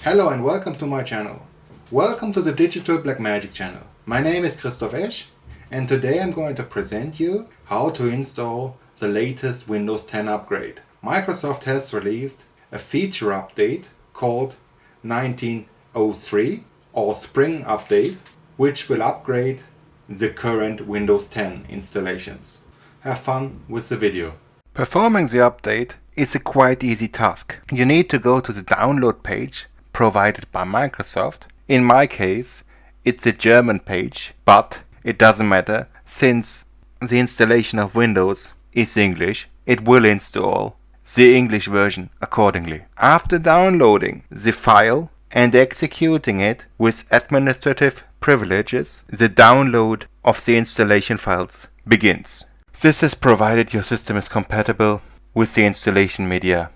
Hello and welcome to my channel. Welcome to the DigitalBlackmagic channel. My name is Christoph Esch and today I'm going to present you how to install the latest Windows 10 upgrade. Microsoft has released a feature update called 1903 or Spring Update, which will upgrade the current Windows 10 installations. Have fun with the video. Performing the update is a quite easy task. You need to go to the download page provided by Microsoft. In my case, it's a German page, but it doesn't matter since the installation of Windows is English. It will install the English version accordingly. After downloading the file and executing it with administrative privileges, the download of the installation files begins. This is provided your system is compatible with the installation media.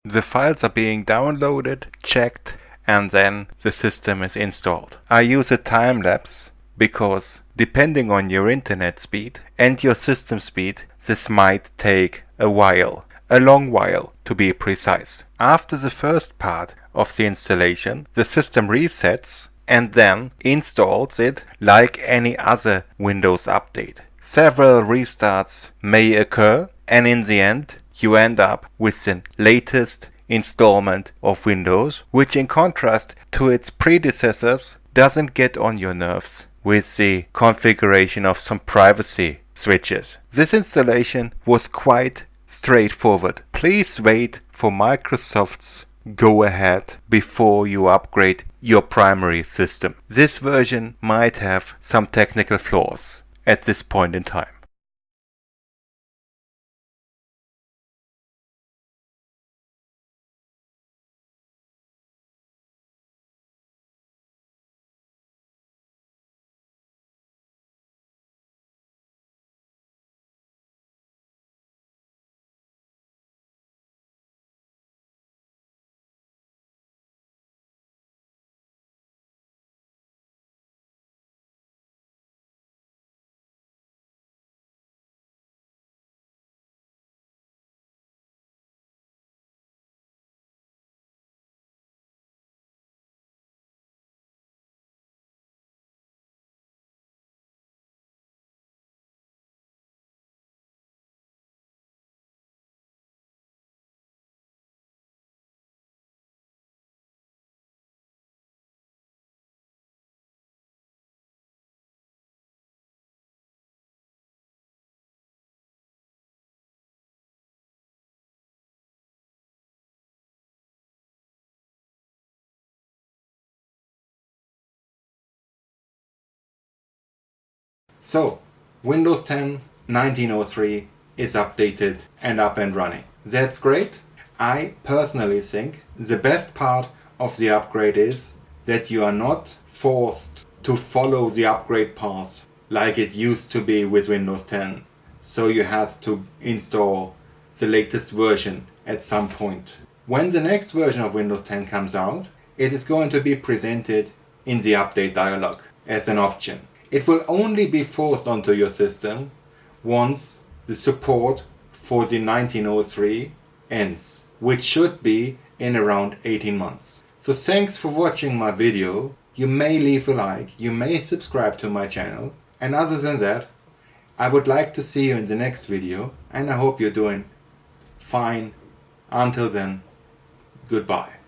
The files are being downloaded, checked, and then the system is installed. I use a time lapse because depending on your internet speed and your system speed, this might take a while, a long while to be precise. After the first part of the installation, the system resets and then installs it like any other Windows update. Several restarts may occur, and in the end you end up with the latest installment of Windows, which in contrast to its predecessors doesn't get on your nerves with the configuration of some privacy switches. This installation was quite straightforward. Please wait for Microsoft's go ahead before you upgrade your primary system. This version might have some technical flaws at this point in time. So, Windows 10 1903 is updated and up and running. That's great. I personally think the best part of the upgrade is that you are not forced to follow the upgrade path like it used to be with Windows 10. So you have to install the latest version at some point. When the next version of Windows 10 comes out, it is going to be presented in the update dialog as an option. It will only be forced onto your system once the support for the 1903 ends, which should be in around 18 months. So thanks for watching my video. You may leave a like, you may subscribe to my channel, and other than that, I would like to see you in the next video, and I hope you're doing fine. Until then, goodbye.